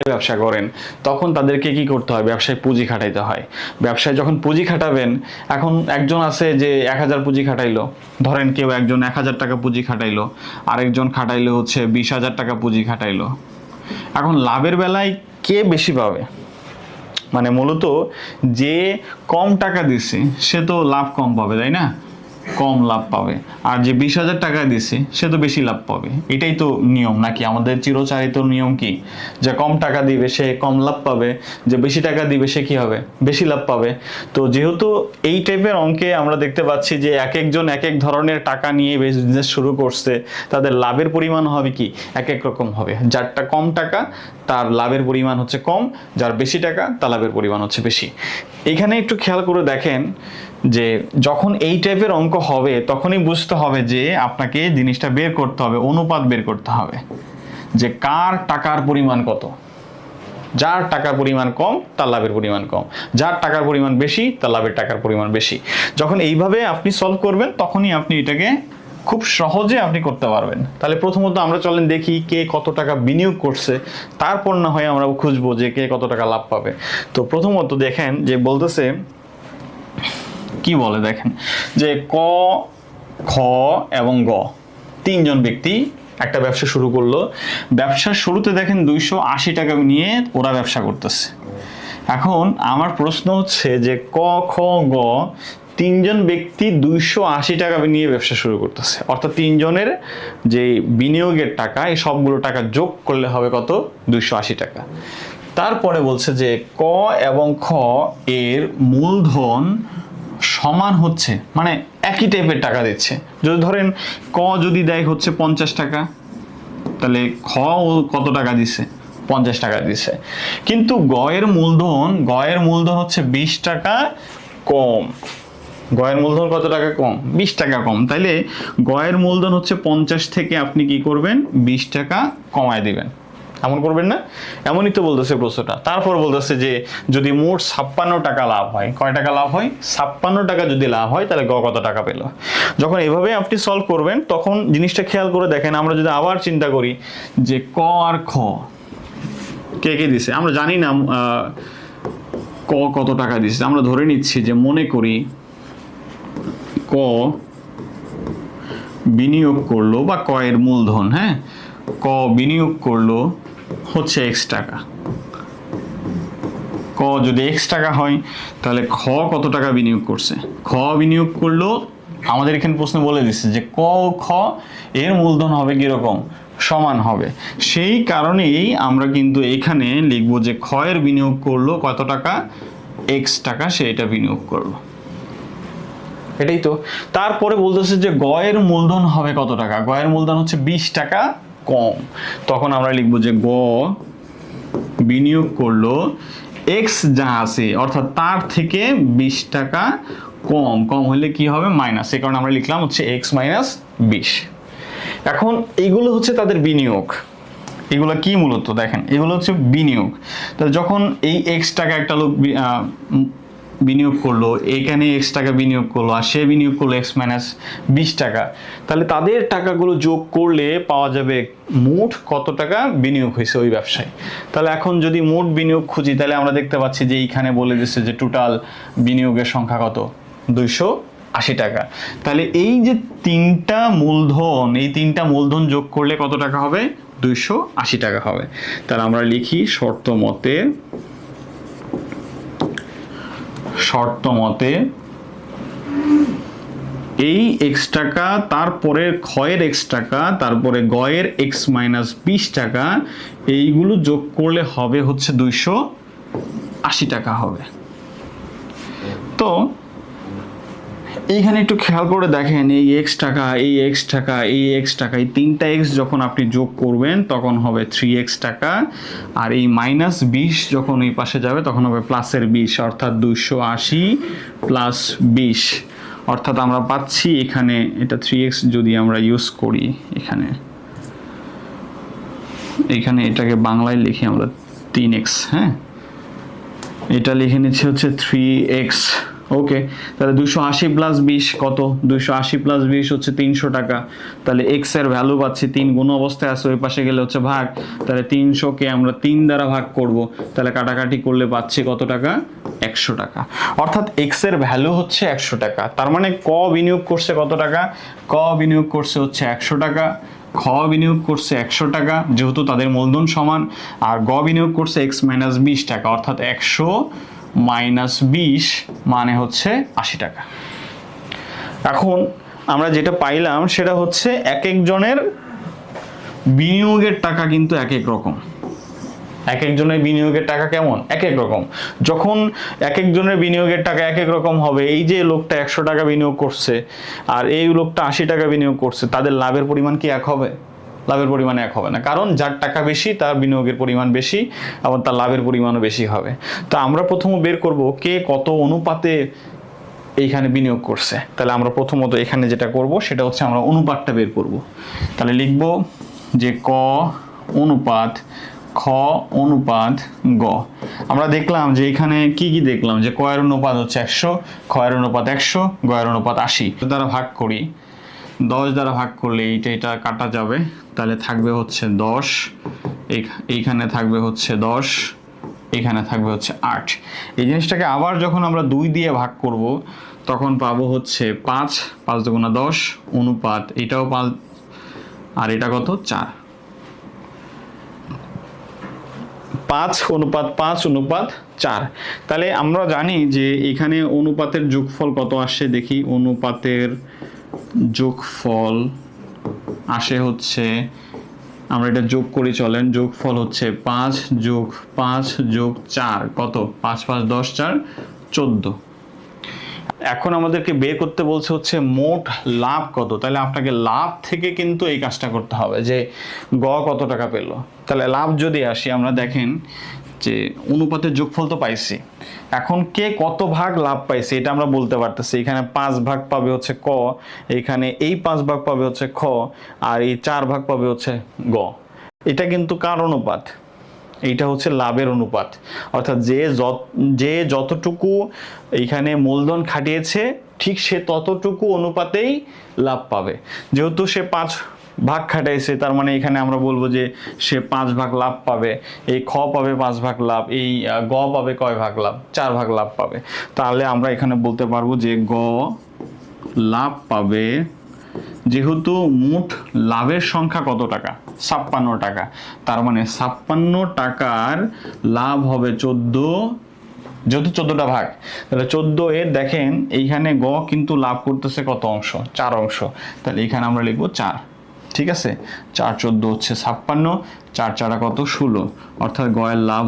ব্যবসা করেন তখন তাদেরকে কি করতে হয়, ব্যবসায় পুঁজি খাটাইতে হয়। ব্যবসায় যখন পুঁজি খাটাবেন, এখন একজন আছে যে 1000 পুঁজি খাটাইলো, ধরেন কেউ একজন 1000 টাকা পুঁজি খাটাইলো, আরেকজন খাটাইলো হচ্ছে 20,000 টাকা পুঁজি খাটাইলো। এখন লাভের বেলায় কে বেশি পাবে? মানে মূলত যে কম টাকা দিছে সে তো লাভ কম পাবে, তাই না? কম লাভ পাবে। আর যে 20,000 টাকা দিছে সে তো বেশি লাভ পাবে। এটাই তো নিয়ম নাকি? আমাদের চিরচারিত নিয়ম কি, যে কম টাকা দিবে সে কম লাভ পাবে, যে বেশি টাকা দিবে সে কি হবে, বেশি লাভ পাবে। তো যেহেতু এই টাইপের অঙ্কে আমরা দেখতে পাচ্ছি যে এক একজন এক এক ধরনের টাকা নিয়ে বিজনেস শুরু করছে, তাদের লাভের পরিমাণ হবে কি এক এক রকম হবে। যারটা কম টাকা তার লাভের পরিমাণ হচ্ছে কম, যার বেশি টাকা তার লাভের পরিমাণ হচ্ছে বেশি। এখানে একটু খেয়াল করে দেখেন যে যখন এই টাইপের অঙ্ক হবে তখনই বুঝতে হবে যে আপনাকে জিনিসটা বের করতে হবে, অনুপাত বের করতে হবে যে কার টাকার পরিমাণ কত। যার টাকার পরিমাণ কম তার লাভের পরিমাণ কম, যার টাকার পরিমাণ বেশি তার লাভের টাকার পরিমাণ বেশি। যখন এইভাবে আপনি সলভ করবেন তখনই আপনি এটাকে খুব সহজে আপনি করতে পারবেন। তাহলে প্রথমত আমরা চলেন দেখি কে কত টাকা বিনিয়োগ করছে, তারপর না হয় আমরা খুঁজবো যে কে কত টাকা লাভ পাবে। তো প্রথমত দেখেন যে বলতেছে কি বলে, দেখেন যে ক, খ এবং গ তিনজন ব্যক্তি একটা ব্যবসা শুরু করলো। ব্যবসার শুরুতে দেখেন 280 টাকা নিয়ে ওরা ব্যবসা করতেছে। এখন আমার প্রশ্ন হচ্ছে যে ক, খ, গ তিনজন ব্যক্তি 280 টাকা নিয়ে ব্যবসা শুরু করতেছে, অর্থাৎ তিনজনের যে বিনিয়োগের টাকা এই সবগুলো টাকা যোগ করলে হবে কত, 280 টাকা। তারপরে বলছে যে ক এবং খ এর মূলধন সমান হচ্ছে, মানে একই টাইপের টাকা দিচ্ছে। যদি ধরেন ক যদি দেয় হচ্ছে 50 টাকা, তাহলে খ কত টাকা দিছে, 50 টাকা দিছে। কিন্তু গ এর মূলধন হচ্ছে 20 টাকা কম। গ এর মূলধন কত টাকা কম, 20 টাকা কম। তাইলে গ এর মূলধন হচ্ছে 50 থেকে আপনি কি করবেন, 20 টাকা কমায় দিবেন। এমন করবেন না? এমনই তো বলতেছে প্রশ্নটা। তারপর বলতেছে যে যদি মোট 56 টাকা লাভ হয়, কয় টাকা লাভ হয়, 56 টাকা যদি লাভ হয় তাহলে গ কত টাকা পেল। যখন এভাবে আপনি সলভ করবেন তখন জিনিসটা খেয়াল করে দেখেন, আমরা যদি আবার চিন্তা করি যে ক আর খ কে কে দিছে, আমরা জানি না ক কত টাকা দিছে। আমরা ধরে নিচ্ছি যে মনে করি ক বিনিয়োগ করলো, বা ক এর মূলধন, হ্যাঁ, ক বিনিয়োগ করলো হচ্ছে x টাকা। ক যদি x টাকা হয় তাহলে খ কত টাকা বিনিয়োগ করছে, খ বিনিয়োগ করলো, আমাদের এখানে প্রশ্ন বলে দিচ্ছে যে ক ও খ এর মূলধন হবে কিরকম, সমান হবে। সেই কারণেই আমরা কিন্তু এখানে লিখবো যে খ এর বিনিয়োগ করলো কত টাকা, x টাকা সে এটা বিনিয়োগ করলো। এটাই তো। তারপরে বলতেছে যে গ এর মূলধন হবে কত টাকা, গ এর মূলধন হচ্ছে 20 টাকা কম। তখন আমরা লিখবো যে গ বিনিয়োগ করলো x যা আছে অর্থাৎ তার থেকে 20 টাকা কম। কম হলে কি হবে, মাইনাস। এই কারণে আমরা লিখলাম হচ্ছে x মাইনাস 20। এখন এইগুলো হচ্ছে তাদের বিনিয়োগ। এগুলো কি মূলত দেখেন, এগুলো হচ্ছে বিনিয়োগ। তাহলে যখন এই x টাকা একটা লোক বিনিয়োগ করলো, এখানে x টাকা বিনিয়োগ করলো, আর সে বিনিয়োগ করলো x মাইনাস 20 টাকা, তাহলে তাদের টাকাগুলো যোগ করলে পাওয়া যাবে মোট কত টাকা বিনিয়োগ হয়েছে ওই ব্যবসায়। তাহলে এখন যদি মোট বিনিয়োগ খুঁজি তাহলে আমরা দেখতে পাচ্ছি যে এইখানে বলে দিচ্ছে যে টোটাল বিনিয়োগের সংখ্যা কত, 280 টাকা। তাহলে এই যে তিনটা মূলধন, এই তিনটা মূলধন যোগ করলে কত টাকা হবে, 280 টাকা হবে। তাহলে আমরা লিখি শর্ত মতে এই x টাকা, তারপরে খ এর x টাকা, তারপরে গ এর x মাইনাস 20 টাকা, এইগুলো যোগ করলে হবে হচ্ছে 280 টাকা হবে। তো এইখানে একটু খেয়াল করে দেখেন, এই x টাকা, এই x টাকা, এই x টাকা, এই তিনটা x যখন আপনি যোগ করবেন তখন হবে 3x টাকা, আর এই মাইনাস 20 যখন এই পাশে যাবে তখন হবে প্লাসের 20, অর্থাৎ 280 প্লাস 20, অর্থাৎ আমরা পাচ্ছি এখানে এটা 3x যদি আমরা ইউজ করি, এখানে এটাকে বাংলায় লিখি আমরা 3x, হ্যাঁ, এটা লিখে নিচ্ছি হচ্ছে 3x ওকে, তাহলে 280 প্লাস 20 কত? 280 প্লাস 20 হচ্ছে 300 টাকা। তাহলে এক্স এর ভ্যালু পাচ্ছি, 3 গুণ অবস্থায় আছে, ওই পাশে গেলে হচ্ছে ভাগ। তাহলে 300 কে আমরা 3 দ্বারা ভাগ করব, তাহলে কাটাকাটি করলে পাচ্ছি কত টাকা? 100 টাকা। অর্থাৎ এক্স এর ভ্যালু হচ্ছে 100 টাকা। তার মানে ক বিনিয়োগ করছে কত টাকা? ক বিনিয়োগ করছে হচ্ছে 100 টাকা, খ বিনিয়োগ করছে 100 টাকা, যেহেতু তাদের মূলধন সমান। আর গ বিনিয়োগ করছে এক্স মাইনাস 20 টাকা, অর্থাৎ 100 মাইনাস 20 মানে হচ্ছে 80 টাকা। এখন আমরা যেটা পাইলাম সেটা হচ্ছে এক একজনের বিনিয়োগের টাকা কিন্তু এক এক রকম। এক একজনের বিনিয়োগের টাকা কেমন? এক এক রকম। যখন এক একজনের বিনিয়োগের টাকা এক এক রকম হবে, এই যে লোকটা 100 টাকা বিনিয়োগ করছে আর এই লোকটা 80 টাকা বিনিয়োগ করছে, তাদের লাভের পরিমাণ কি এক হবে? লাভের পরিমাণ এক হবে না, কারণ যার টাকা বেশি তার বিনিয়োগের পরিমাণ বেশি এবং তার লাভের পরিমাণও বেশি হবে। তো আমরা প্রথমে বের করব কে কত অনুপাতে এইখানে বিনিয়োগ করছে। তাহলে আমরা প্রথমত এখানে যেটা করব সেটা হচ্ছে আমরা অনুপাতটা বের করব। তাহলে লিখব যে ক অনুপাত খ অনুপাত গ। আমরা দেখলাম যে এখানে কি কি দেখলাম, যে ক এর অনুপাত হচ্ছে 100, খ এর অনুপাত 100, গ এর অনুপাত 80 দ্বারা ভাগ করি। 10 দ্বারা ভাগ করলে এটা কাটা যাবে, তাহলে থাকবে হচ্ছে 10, এইখানে থাকবে হচ্ছে 10, এখানে থাকবে হচ্ছে 8। এই জিনিসটাকে আবার যখন আমরা 2 দিয়ে ভাগ করব তখন পাবো হচ্ছে 5, 5 দুগুণা 10 অনুপাত এটাও 5 আর এটা কত? 4। 5 অনুপাত 5 অনুপাত 4। তাহলে আমরা জানি যে এখানে অনুপাতের যোগফল কত আসে, দেখি। অনুপাতের যোগফল আসে হচ্ছে, আমরা এটা যোগ করি চলেন, যোগফল হচ্ছে 5 যোগ 5 যোগ 4 কত? 5 5 10 4 14। এখন আমাদেরকে বের করতে বলছে হচ্ছে মোট লাভ কত। তাহলে আপনাকে লাভ থেকে কিন্তু এই কাজটা করতে হবে যে গ কত টাকা পেল। তাহলে লাভ যদি আসি, আমরা দেখেন যে অনুপাতের যোগফল তো পাইছি, এখন কে কত ভাগ লাভ পাইছে এটা আমরা বলতে পারতেছি। এখানে 5 ভাগ পাবে হচ্ছে ক, এখানে এই 5 ভাগ পাবে হচ্ছে খ, আর এই 4 ভাগ পাবে হচ্ছে গ। এটা কিন্তু কার অনুপাত? এইটা হচ্ছে লাভের অনুপাত। অর্থাৎ যে যতটুকু এইখানে মূলধন খাটিয়েছে ঠিক সে ততটুকু অনুপাতেই লাভ পাবে। যেহেতু সে 5 ভাগ খাটাইছে, তার মানে এখানে আমরা বলবো যে সে 5 ভাগ লাভ পাবে। এই খ পাবে 5 ভাগ লাভ, এই গ পাবে কয় ভাগ লাভ? 4 ভাগ লাভ পাবে। তাহলে আমরা এখানে বলতে পারবো যে গ লাভ পাবে, যেহেতু মোট লাভের সংখ্যা কত টাকা? 56 টাকা। তার মানে 56 টাকার লাভ হবে 14, যেহেতু 14টা ভাগ, তাহলে 14 এর দেখেন এইখানে গ কিন্তু লাভ করতেছে কত অংশ? 4 অংশ। তাহলে এখানে আমরা লিখবো 4। ঠিক আছে, 4 14 হচ্ছে 56, 4 4 কত? 16। অর্থাৎ গ এর লাভ